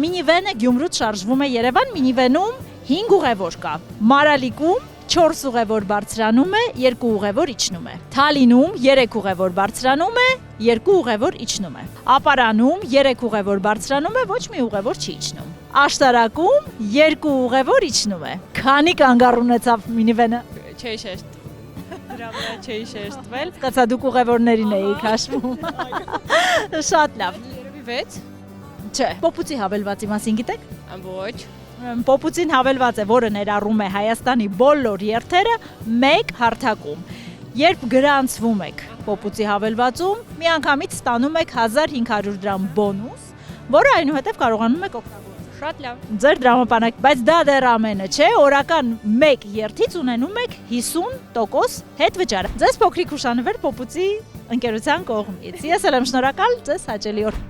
Մինիվենը Գյումրուց շարժվում է Երևան, մինիվենում 5 ուղևոր կա։ Մարալիկում 4 ուղևոր բարձրանում է, 2 ուղևոր իջնում է։ Թալինում 3 ուղևոր բարձրանում է, 2 ուղևոր իջնում է։ Ապարանում 3 ուղևոր բարձրանում է, ոչ մի ուղևոր չի իջնում։ Աշտարակում 2 ուղևոր իջնում է։ Քանի կանգառ ունեցավ մինիվենը։ Չէի շեշտ։ Դրա վրա չէի շեշտվել։ Կացա դուք ուղևորներին էիք հաշվում։ Շատ լավ։ Երևի 6։ Չէ, Պոպուծի հավելվածի մասին գիտեք։ Ոչ։ Պոպուծին հավելված է, որը ներառում է Հայաստանի բոլոր երթերը մեկ հարթակում։ Երբ գրանցվում եք Պոպուծի հավելվածում, միանգամից ստանում եք 1500 դրամ բոնուս, որը այնուհետև կարողանում եք օգտագործել։ Շատ լավ։ Ձեր դրամապանակ, բայց դա դեռ ամենը չէ, օրական 1 երթից ունենում եք 50% հետվճար։ Ձեզ փոքրիկ հուշանվեր Պոպուծի ընկերության կողմից։ Ես էլ եմ շնորհակալ, ձեզ հաճելի օր։